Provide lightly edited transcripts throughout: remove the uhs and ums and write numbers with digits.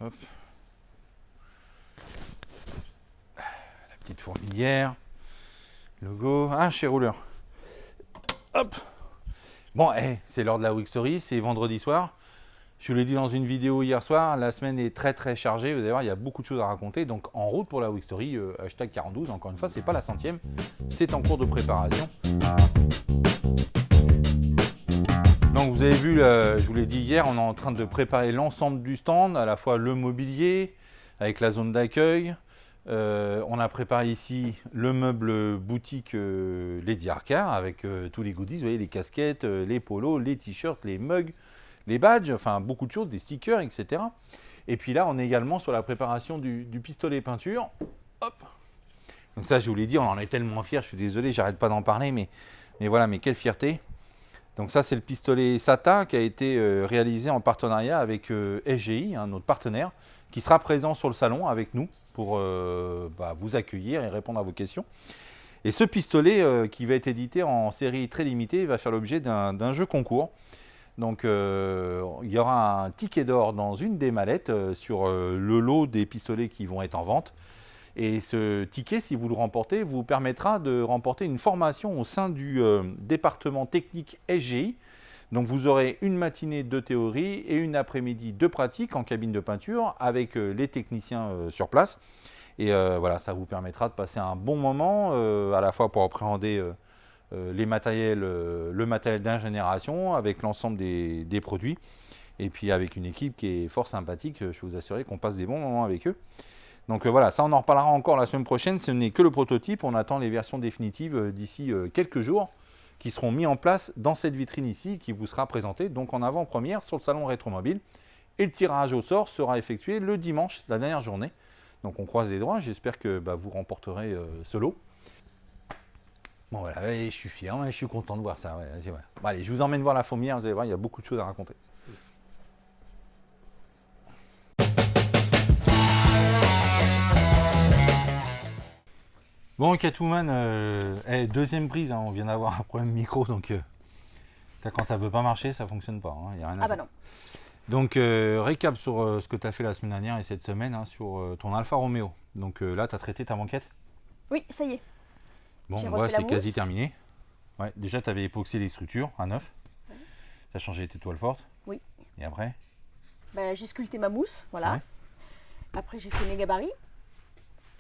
Hop. La petite fourmilière. Logo. Ah, chez Rouleur. Hop. Bon, c'est l'heure de la Week Story, c'est vendredi soir. Je vous l'ai dit dans une vidéo hier soir, la semaine est très chargée. Vous allez voir, il y a beaucoup de choses à raconter. Donc en route pour la Week Story, hashtag 42. Encore une fois, c'est pas la 100e, c'est en cours de préparation. Donc vous avez vu, je vous l'ai dit hier, on est en train de préparer l'ensemble du stand, à la fois le mobilier, avec la zone d'accueil. On a préparé ici le meuble boutique Lady Arcar, avec tous les goodies, vous voyez, les casquettes, les polos, les t-shirts, les mugs, les badges, enfin beaucoup de choses, des stickers, etc. Et puis là, on est également sur la préparation du pistolet peinture. Hop. Donc ça, je vous l'ai dit, on en est tellement fiers, je suis désolé, j'arrête pas d'en parler, mais voilà, mais quelle fierté. Donc ça, c'est le pistolet SATA qui a été réalisé en partenariat avec SGI, notre partenaire, qui sera présent sur le salon avec nous pour vous accueillir et répondre à vos questions. Et ce pistolet qui va être édité en série très limitée va faire l'objet d'un jeu concours. Donc il y aura un ticket d'or dans une des mallettes sur le lot des pistolets qui vont être en vente. Et ce ticket, si vous le remportez, vous permettra de remporter une formation au sein du département technique SGI. Donc vous aurez une matinée de théorie et une après-midi de pratique en cabine de peinture avec les techniciens sur place. Et voilà, ça vous permettra de passer un bon moment, à la fois pour appréhender le matériel d'ingénieration avec l'ensemble des produits. Et puis avec une équipe qui est fort sympathique, je peux vous assurer qu'on passe des bons moments avec eux. Donc voilà, ça on en reparlera encore la semaine prochaine, ce n'est que le prototype, on attend les versions définitives d'ici quelques jours qui seront mis en place dans cette vitrine ici qui vous sera présentée donc en avant-première sur le salon Rétromobile. Et le tirage au sort sera effectué le dimanche, la dernière journée. Donc on croise les doigts, j'espère que vous remporterez ce lot. Bon voilà, je suis fier, je suis content de voir ça. Ouais, ouais. Bon, allez, je vous emmène voir la fourmilière, vous allez voir, il y a beaucoup de choses à raconter. Bon, Catwoman, deuxième prise, on vient d'avoir un problème micro, donc quand ça ne veut pas marcher, ça ne fonctionne pas. Y a rien à faire. Non. Donc, récap sur ce que tu as fait la semaine dernière et cette semaine sur ton Alfa Romeo. Donc là, tu as traité ta banquette? Oui, ça y est. Bon, ouais, c'est quasi terminé. Ouais, déjà, tu avais époxé les structures à neuf. Ouais. Tu as changé tes toiles fortes. Oui. Et après? J'ai sculpté ma mousse, voilà. Ouais. Après, j'ai fait mes gabarits.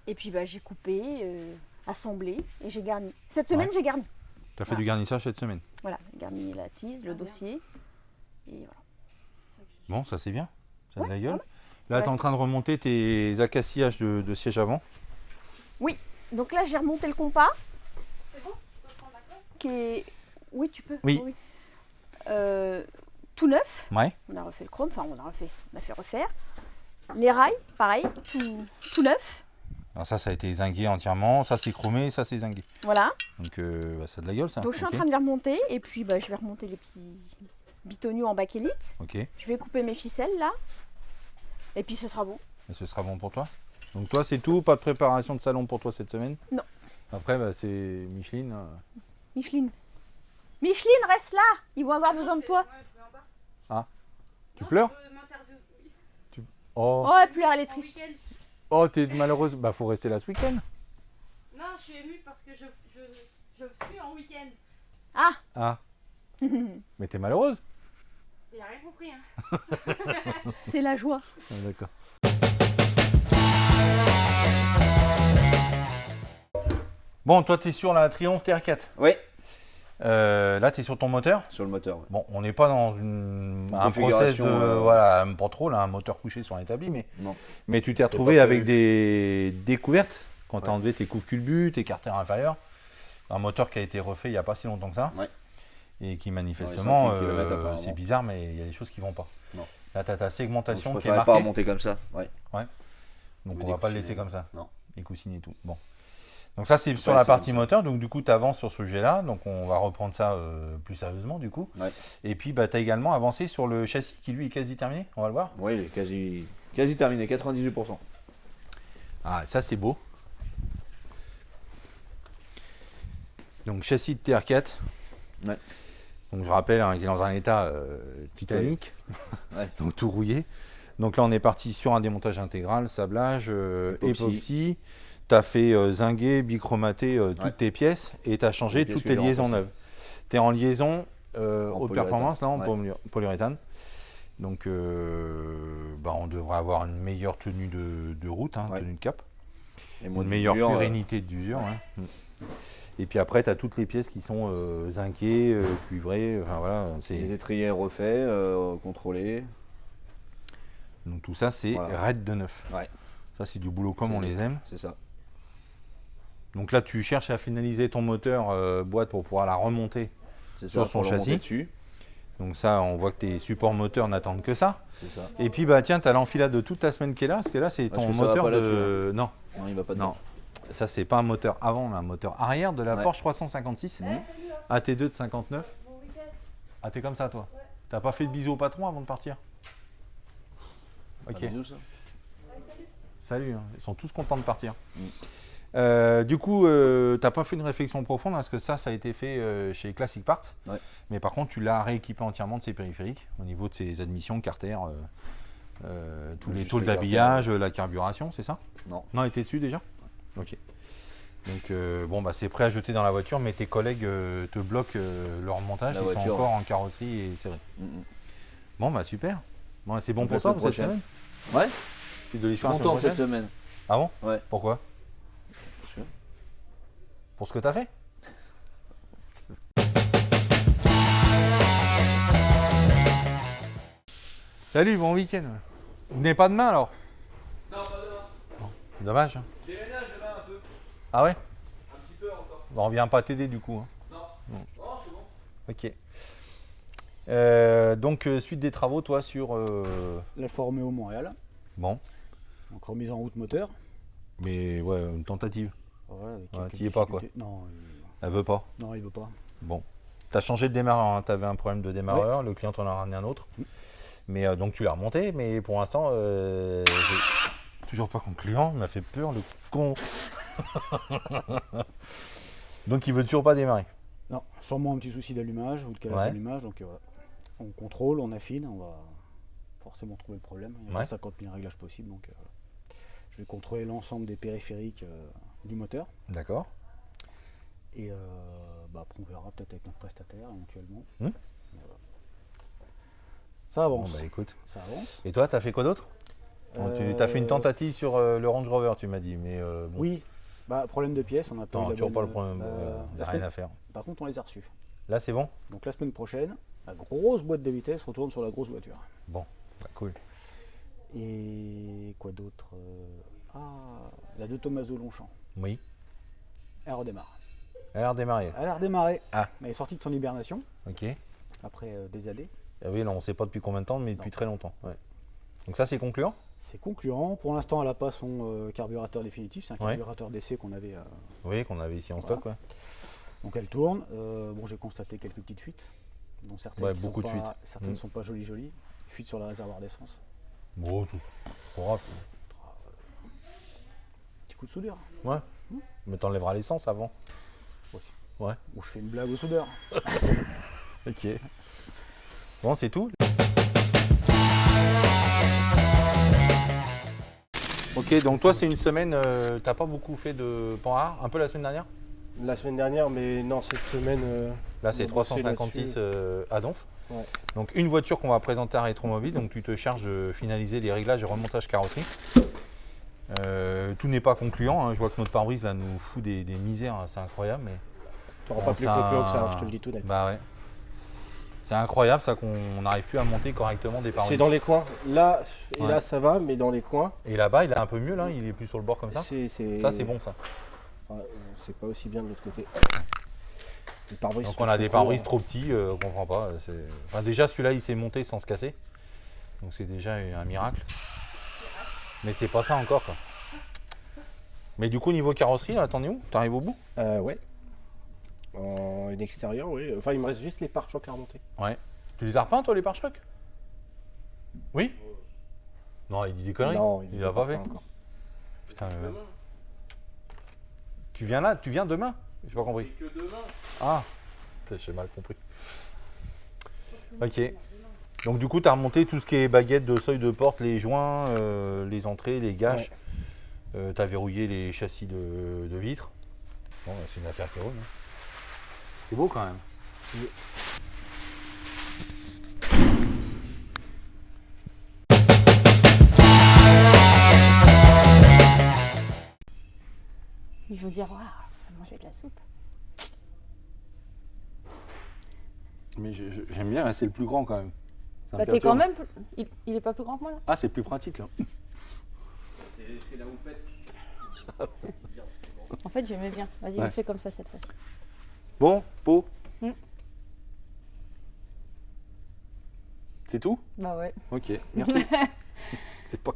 Et puis, j'ai coupé, assemblé et j'ai garni. Cette semaine, j'ai garni. Tu as fait du garnissage cette semaine? Voilà, j'ai garni l'assise, le dossier. Et voilà. Bon, ça c'est bien. Ça a de la gueule. Là, tu es en train de remonter tes acacillages de siège avant. Oui. Donc là, j'ai remonté le compas. C'est bon? Tu peux prendre la clope? Qui est... Oui, tu peux. Oui. Tout neuf. Ouais. On a refait le chrome, on a fait refaire. Les rails, pareil, tout neuf. Alors ça a été zingué entièrement. Ça c'est chromé, ça c'est zingué. Voilà. Donc ça a de la gueule ça. Donc je suis en train de les remonter et puis je vais remonter les petits bitoniaux en bakélite. Ok. Je vais couper mes ficelles là. Et puis ce sera bon. Et ce sera bon pour toi? Donc toi c'est tout, pas de préparation de salon pour toi cette semaine? Non. Après c'est Micheline. Micheline, reste là. Ils vont avoir besoin de toi. Ah. Tu pleures? Oh, et puis elle est triste. Oh, t'es malheureuse. Faut rester là ce week-end. Non, je suis émue parce que je suis en week-end. Ah. Mais t'es malheureuse? Il a rien compris, hein. C'est la joie. Ah, d'accord. Bon, toi, t'es sur la Triumph TR4. Oui. Là, tu es sur ton moteur? Sur le moteur, ouais. Bon, on n'est pas dans un process de, voilà, pas trop, là, un moteur couché sur l'établi, mais tu t'es retrouvé avec des découvertes quand tu as enlevé tes couves culbut, tes carters inférieurs. Un moteur qui a été refait il n'y a pas si longtemps que ça. Ouais. Et qui manifestement, c'est bizarre, mais il y a des choses qui ne vont pas. Non. Là, tu as ta segmentation donc, qui est marquée. pas remonter comme ça. Ouais. Donc on ne va pas le laisser comme ça. Non. Les coussines et tout. Bon. Donc ça c'est sur la partie moteur, donc du coup tu avances sur ce sujet-là, donc on va reprendre ça plus sérieusement du coup. Ouais. Et puis tu as également avancé sur le châssis qui lui est quasi terminé, on va le voir. Oui, il est quasi terminé, 98%. Ah ça c'est beau. Donc châssis de TR4. Ouais. Donc je rappelle qu'il est dans un état titanique, Ouais. donc tout rouillé. Donc là, on est parti sur un démontage intégral, sablage, Époxy. époxy. Tu as fait zinguer, bichromaté toutes Ouais. tes pièces et tu as changé Les pièces toutes que tes j'ai liaisons remplacées. neuves. Tu es en liaison haute polyuréthane. performance, là, en Ouais. polyuréthane. Donc, on devrait avoir une meilleure tenue de route, hein, Ouais. tenue de cap. Et moins Une de meilleure d'usure, pérennité d'usure. Ouais. Et puis après, tu as toutes les pièces qui sont zinquées, cuivrées. Enfin, voilà, les étriers refaits, contrôlés. donc tout ça, c'est Voilà. raide de neuf. Ouais. Ça, c'est du boulot comme on les aime. C'est ça. Donc là, tu cherches à finaliser ton moteur boîte pour pouvoir la remonter. C'est Sur ça, son pour le remonter châssis. dessus. Donc ça, on voit que tes supports moteurs n'attendent que ça. C'est ça. Et puis, bah tiens, tu as l'enfilade de toute la semaine qui est là, parce que là, c'est Parce ton que ça va moteur pas de... Non, Non, il va pas non. dedans. Ça, c'est pas un moteur avant, mais un moteur arrière de la Ouais. Porsche 356. AT2 de 59. Ah, t'es comme ça, toi. T'as pas fait de bisous au patron avant de partir? Ok. Ah, bisous, ça. Salut, hein. Ils sont tous contents de partir. Mm. Du coup, t'as pas fait une réflexion profonde parce que ça a été fait chez Classic Parts. Ouais. Mais par contre, tu l'as rééquipé entièrement de ses périphériques au niveau de ses admissions, carter, tous les Juste tôles les d'habillage, la carburation, c'est ça? Non. Non, était dessus déjà? Ok. Donc, c'est prêt à jeter dans la voiture, mais tes collègues te bloquent leur montage. La Ils sont voiture. encore en carrosserie et serrés. Mm. Bon, bah super. Bon, c'est bon Donc, pour la toi semaine pour cette prochaine. semaine? Ouais, Suite de je suis l'histoire la content semaine cette prochaine? semaine. Ah bon? Ouais. Pourquoi? Parce que- Pour ce que t'as fait? Salut, bon week-end. Vous venez pas demain alors? Non, pas demain. Bon, dommage. Hein. Déménage demain un peu. Ah ouais? Un petit peu encore. Bon, on vient pas t'aider du coup. Hein. Non. Oh, c'est bon. Ok. Donc, suite des travaux, toi, sur... l'Alfa Romeo Montréal, Bon, donc remise en route moteur. mais ouais, une tentative. Ouais, avec Ouais, quelques t'y es pas, quoi. difficultés. Non, Elle veut pas. non, il veut pas. Bon. T'as changé de démarreur, hein. T'avais un problème de démarreur, le client t'en a ramené un autre. Mais donc tu l'as remonté, mais pour l'instant, j'ai toujours pas con client, il m'a fait peur, le con. Donc il veut toujours pas démarrer. Non, sûrement un petit souci d'allumage ou de calage Ouais. d'allumage. Donc voilà. On contrôle, on affine, on va forcément trouver le problème. Il y a Ouais. 50 000 réglages possibles. Donc je vais contrôler l'ensemble des périphériques du moteur. D'accord. Et après on verra peut-être avec notre prestataire éventuellement. Hmm. Voilà. Ça Bon avance. bah écoute. Ça avance. Et toi, t'as fait quoi d'autre? Bon, tu as fait une tentative sur le Range Rover, tu m'as dit, mais bon. Oui, problème de pièces, on n'a pas eu Non, la toujours bonne- pas le problème, la rien semaine- à faire. Par contre, on les a reçus. Là c'est bon? Donc la semaine prochaine, la grosse boîte de vitesse retourne sur la grosse voiture. Bon, bah, cool. Et quoi d'autre la de Tommaso Longchamp. Oui. Elle redémarre. Elle a redémarré. Elle a redémarré. Ah. Elle est sortie de son hibernation Ok. après des années. Ah oui, non, on ne sait pas depuis combien de temps, mais depuis Non. très longtemps. Ouais. Donc ça c'est concluant? C'est concluant. Pour l'instant, elle n'a pas son carburateur définitif. C'est un Ouais. carburateur d'essai qu'on avait. Oui, qu'on avait ici en Voilà. stock. Ouais. Donc elle tourne. J'ai constaté quelques petites fuites. Dont certaines Ouais, qui beaucoup sont de pas, fuites. certaines Mm. sont pas jolies. Fuite sur le réservoir d'essence. Bon, c'est pas grave. Petit coup de soudure. Ouais. Mais t'enlèveras l'essence avant. Aussi. Ouais. Ou je fais une blague au soudeur. Ok. Bon, c'est tout. Ok, donc toi c'est une semaine, t'as pas beaucoup fait de Panhard, un peu la semaine dernière? La semaine dernière, mais non, cette semaine. Là c'est on a bossé 356 à Donf. Ouais. Donc une voiture qu'on va présenter à Rétromobile, donc tu te charges de finaliser les réglages et remontage carrosserie. Tout n'est pas concluant, hein. Je vois que notre pare-brise là nous fout des misères, hein. C'est incroyable. Mais... T'auras Bon, pas plus ça- concluant que ça, hein, je te le dis tout net. Bah ouais. C'est incroyable ça qu'on n'arrive plus à monter correctement des pare-brises. C'est dans les coins. Là, et Ouais. là, ça va, mais dans les coins, Et là-bas il est un peu mieux là, il est plus sur le bord comme ça. c'est. Ça c'est bon ça. Ouais, c'est pas aussi bien de l'autre côté. Les pare-brises Donc sont on a trop des pare-brises courts. trop petits, on comprend pas. Enfin, déjà celui-là il s'est monté sans se casser. Donc c'est déjà un miracle. Mais c'est pas ça encore quoi. Mais du coup niveau carrosserie, là, t'en es où? T'arrives au bout? Ouais. Une extérieure, oui. Enfin, il me reste juste les pare-chocs à remonter. Ouais. Tu les as repeints toi les pare-chocs? Oui? Non, il dit des conneries. Non, il l'a pas fait. encore. Putain, tu viens là? Tu viens demain? J'ai pas compris. Que demain. Ah, putain, j'ai mal compris. Ok. Donc du coup, tu as remonté tout ce qui est baguette de seuil de porte, les joints, les entrées, les gâches. Tu as verrouillé les châssis de vitres. Bon, bah, c'est une affaire qui roule. Hein. C'est beau quand même. Ils vont dire, waouh, on va manger de la soupe. Mais j'aime bien, hein, c'est le plus grand quand même. Ça me Bah, t'es perturbe. quand même. Il est pas plus grand que moi là. Ah, c'est plus pratique là. C'est la houppette. En fait, j'aimais bien. Vas-y, Ouais. on fait comme ça cette fois-ci. Bon, pot. Mm. C'est tout? Bah ouais. Ok, merci. c'est pas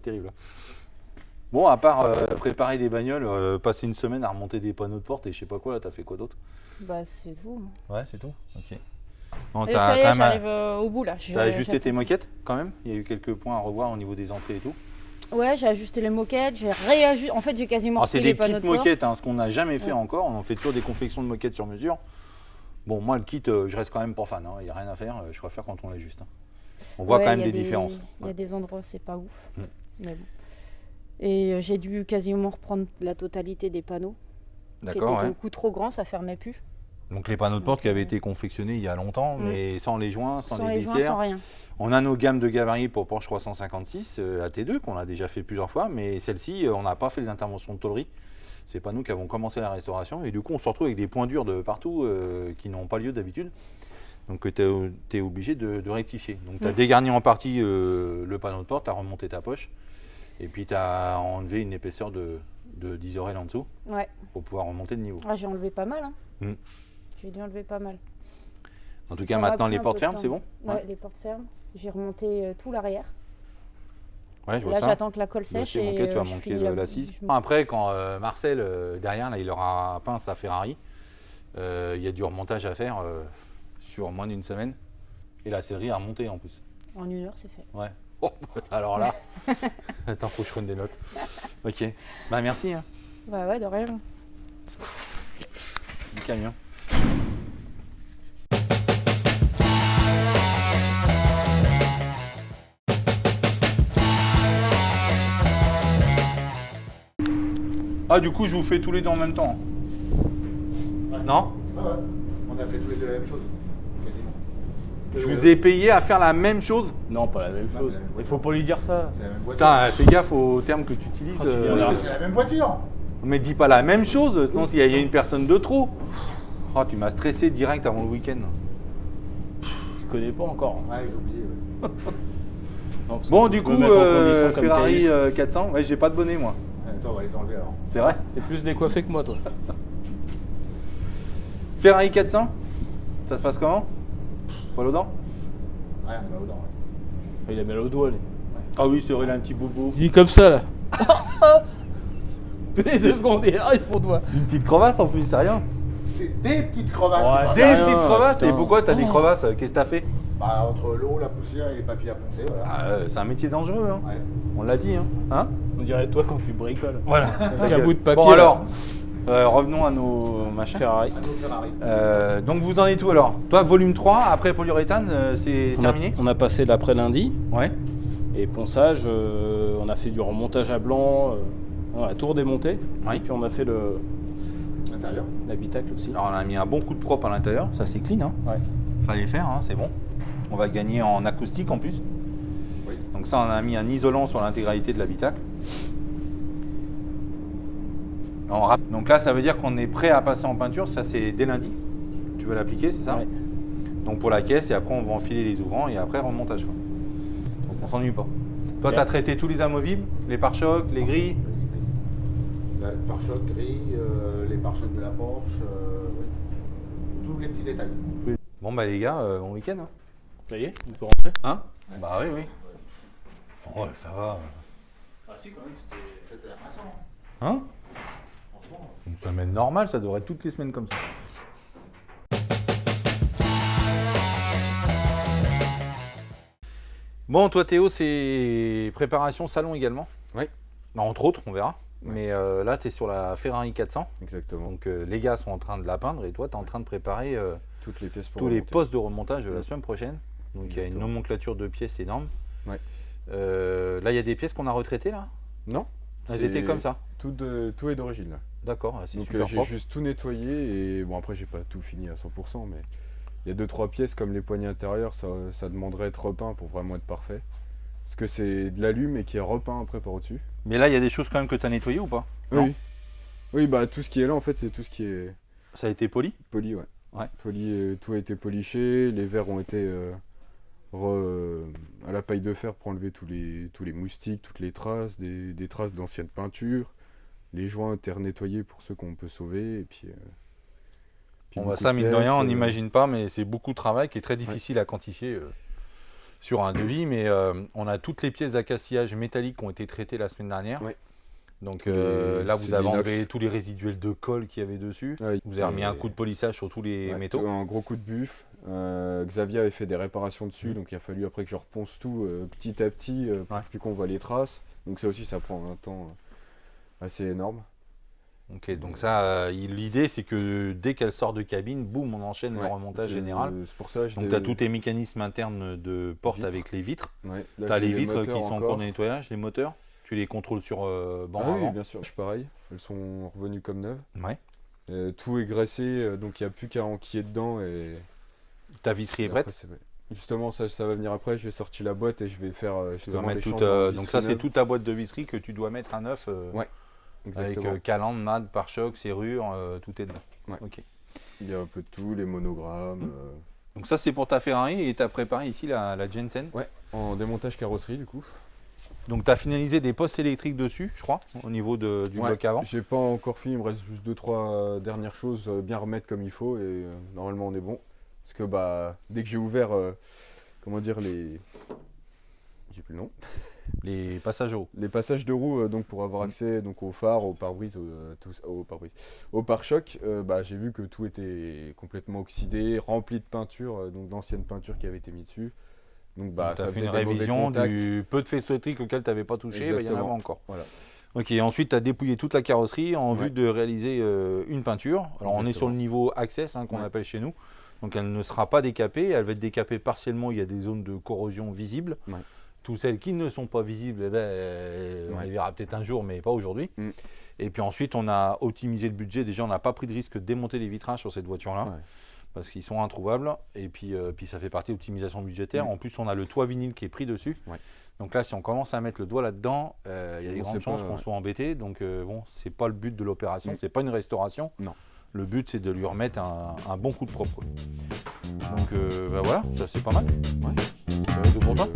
terrible. Hein. Bon, à part préparer des bagnoles, passer une semaine à remonter des panneaux de porte et je sais pas quoi, là, t'as fait quoi d'autre? Bah c'est tout. Ouais, c'est tout. Ok. Bon, Et t'as ça y quand est, même j'arrive au bout là. t'as ajusté tes moquettes quand même? Il y a eu quelques points à revoir au niveau des entrées et tout. Ouais, j'ai ajusté les moquettes, j'ai réajusté. En fait, j'ai quasiment Alors c'est repris les des panneaux kits de porte. moquettes, hein, ce qu'on n'a jamais fait Ouais. encore. On fait toujours des confections de moquettes sur mesure. Bon, moi le kit, je reste quand même pas fan. Il n'y a rien à faire. Je préfère quand on l'ajuste. Hein. On voit Ouais, quand même il y a des différences. Il y a Ouais. des endroits, c'est pas ouf. Mm. Mais bon. Et j'ai dû quasiment reprendre la totalité des panneaux. Qui étaient D'accord, ouais. beaucoup trop grands, ça fermait plus. Donc les panneaux de porte qui avaient Donc, été confectionnés il y a longtemps, mais sans les joints, sans, les joints, glissières. sans rien. On a nos gammes de gabarits pour Porsche 356 AT2 qu'on a déjà fait plusieurs fois, mais celle-ci, on n'a pas fait les interventions de tôlerie. C'est pas nous qui avons commencé la restauration et du coup on se retrouve avec des points durs de partout qui n'ont pas lieu d'habitude. Donc tu es obligé de rectifier. Donc tu as dégarni en partie le panneau de porte, tu as remonté ta poche et puis tu as enlevé une épaisseur de 10 oreilles en dessous Ouais. pour pouvoir remonter de niveau. Ah, j'ai enlevé pas mal. Hein. Mm. J'ai dû enlever pas mal. En tout cas Ça m'a maintenant pris les un portes peu de fermes, temps. c'est bon? Ouais, les portes fermes. J'ai remonté tout l'arrière. Ouais, je vois Là, ça. j'attends que la colle Le sèche dossier et manqué, tu vas je manquer finis l'assise. Après, quand Marcel, derrière, là, il aura peint sa Ferrari, il y a du remontage à faire sur moins d'une semaine. Et la sellerie a remonté en plus. En 1 heure, c'est fait. Ouais. Oh, alors là, attends, faut que je prenne des notes. Ok. Bah merci, hein, Bah ouais, de rien. du camion. Ah, du coup, je vous fais tous les deux en même temps. Non? Ouais, ouais. On a fait tous les deux la même chose, quasiment. Je vous ai payé à faire la même chose. Non, pas la même chose. la même Il faut pas lui dire ça. C'est la même voiture. Putain, fais gaffe aux termes que tu utilises. tu viens Oui, là. mais c'est la même voiture. Mais dis pas la même chose, sinon il y a une personne de trop. Oh, tu m'as stressé direct avant le week-end. Je connais pas encore. Ouais, j'ai oublié. Ouais. Attends, parce Bon, que du je coup, me mets en condition comme Ferrari Caïs. 400, ouais, j'ai pas de bonnet moi. Attends, on va les enlever alors. C'est vrai? T'es plus décoiffé que moi, toi. Ferrari 400, ça se passe comment? Poil aux dents? Ouais, on est mal au dents. Ouais. Il a mal au doigt, lui. Ah oui, c'est vrai, il a un petit bobo. Il est comme ça, là. Tous les 2 secondes, il arrive mon doigt. Une petite crevasse en plus, c'est rien. C'est des petites crevasses. Ouais, c'est Des pas rien, petites crevasses, et putain. pourquoi t'as des Oh. crevasses? Qu'est-ce que t'as fait? Bah, entre l'eau, la poussière et les papiers à poncer, voilà. Ah, c'est un métier dangereux, hein. Ouais. On l'a dit, hein. On dirait toi quand tu bricoles. Voilà. Avec un bout de papier. Bon là. alors, revenons à nos machins. Ferrari. À nos Ferrari. Donc vous en êtes où alors? Toi, volume 3, après polyuréthane, c'est terminé? On a passé l'après-lundi. Ouais. Et ponçage, on a fait du remontage à blanc. On a tout redémonté. Oui. Et puis on a fait L'intérieur. l'habitacle aussi. Alors on a mis un bon coup de propre à l'intérieur, ça c'est clean, hein. Ouais. Fallait le faire, hein, c'est bon. On va gagner en acoustique en plus. Oui. Donc ça on a mis un isolant sur l'intégralité de l'habitacle. Donc là ça veut dire qu'on est prêt à passer en peinture, ça c'est dès lundi. Tu veux l'appliquer, c'est ça? Ouais. Donc pour la caisse et après on va enfiler les ouvrants et après remontage. Quoi. Donc on s'ennuie pas. Toi tu as Ouais. traité tous les amovibles, les pare-chocs, les grilles. Le pare-choc gris, les pare-chocs de la Porsche, oui. Tous les petits détails. Bon bah les gars, bon week-end. Hein, Ça y est, on peut rentrer. hein? Bah oui, oui. Ouais, ça va. Ah si, quand même, C'était intéressant. Hein? Franchement. Une semaine normale, ça devrait être toutes les semaines comme ça. Bon, toi Théo, c'est préparation salon également? Oui. Bah, entre autres, on verra. Ouais. Mais là, tu es sur la Ferrari 400. Exactement. Donc les gars sont en train de la peindre et toi, tu es en train de préparer Toutes les pièces pour tous les remonter. postes de remontage de la semaine prochaine. Donc il y a une Exactement. nomenclature de pièces énorme. Ouais. Là, il y a des pièces qu'on a retraitées là. Non. Elles c'est- étaient comme ça. Tout est d'origine là. D'accord, c'est Donc super j'ai propre. juste tout nettoyé et bon après j'ai pas tout fini à 100% mais il y a 2-3 pièces comme les poignées intérieures ça demanderait d'être repeint pour vraiment être parfait. Parce que c'est de l'alume et qui est repeint après par au-dessus. Mais là, il y a des choses quand même que tu as nettoyées ou pas? Non. Oui. Oui bah tout ce qui est là en fait c'est tout ce qui est Ça a été poli? poli ouais. Ouais. Poli, tout a été poliché, les verres ont été à la paille de fer pour enlever tous les moustiques, toutes les traces, des traces d'anciennes peintures. Les joints étaient nettoyés pour ceux qu'on peut sauver et puis Bon, bah, beaucoup ça, de mine de rien, pièces, on n'imagine pas, mais c'est beaucoup de travail qui est très difficile à quantifier sur un devis. Mais on a toutes les pièces d'accastillage métallique qui ont été traitées la semaine dernière. Ouais. Donc Tous les- là, c'est vous de avez l'inox. enlevé tous les résiduels de colle qu'il y avait dessus. Ouais, Vous avez remis un et- coup de polissage sur tous les ouais, métaux. un gros coup de buffle. Xavier avait fait des réparations dessus, Mhm. donc il a fallu après que je reponce tout petit à petit, Ouais. puis qu'on voit les traces. Donc ça aussi, ça prend un temps assez énorme. Ok, donc ça, l'idée, c'est que dès qu'elle sort de cabine, boum, on enchaîne le Ouais, remontage j'ai- général. C'est pour ça que Donc tu as tous tes mécanismes internes de porte Vitres. avec les vitres. Ouais, là, Tu as j'ai les vitres qui moteurs sont en encore. cours de nettoyage, les moteurs. Tu les contrôles sur banc Ah oui, avant. bien sûr, je pareil. Elles sont revenues comme neuves. Ouais. Tout est graissé, donc il n'y a plus qu'à enquiller dedans. Et Ta visserie est et après, prête. c'est- Justement, ça va venir après. J'ai sorti la boîte et je vais faire Tu dois justement mettre les toute, changements de donc ça, visserie c'est neuve. toute ta boîte de visserie que tu dois mettre à neuf. Ouais, Avec Exactement. calandre, NAD, pare-choc, serrure, tout est dedans. Ouais. Ok. Il y a un peu de tout, les monogrammes. Donc ça, c'est pour ta Ferrari et tu as préparé ici la Jensen. Ouais, en démontage carrosserie du coup. Donc tu as finalisé des postes électriques dessus, je crois, au niveau du Ouais, bloc avant. j'ai pas encore fini, il me reste juste 2-3 dernières choses, bien remettre comme il faut et normalement on est bon. Parce que bah dès que j'ai ouvert, comment dire, j'ai plus le nom. Les passages hauts. Les passages de roues donc pour avoir accès donc au phare, au pare-brise, au pare-choc, bah, j'ai vu que tout était complètement oxydé, rempli de peinture, donc d'anciennes peintures qui avaient été mises dessus. Donc bah tu as ça fait faisait une des mauvais révision contacts. du peu de faisceaux électriques auxquels tu n'avais pas touché, bah, il y en avait Exactement. encore. Voilà. Ok, ensuite tu as dépouillé toute la carrosserie en Ouais. vue de réaliser une peinture. Alors on est sur Exactement. le niveau Access qu'on Ouais. appelle chez nous. Donc elle ne sera pas décapée, elle va être décapée partiellement, il y a des zones de corrosion visibles. Ouais. Toutes celles qui ne sont pas visibles, eh ben, on les verra peut-être un jour, mais pas aujourd'hui. Mm. Et puis ensuite on a optimisé le budget, déjà on n'a pas pris de risque de démonter les vitrages sur cette voiture-là. Ouais. Parce qu'ils sont introuvables, et puis ça fait partie de l'optimisation budgétaire. Mm. En plus, on a le toit vinyle qui est pris dessus. Ouais. Donc là, si on commence à mettre le doigt là-dedans, il y a des On grandes sait chances pas, qu'on ouais. soit embêté. Donc bon, c'est pas le but de l'opération, Mm. c'est pas une restauration. Non. Le but, c'est de lui remettre un bon coup de propre. Donc bah voilà, ça c'est pas mal. Ouais. C'est pour toi.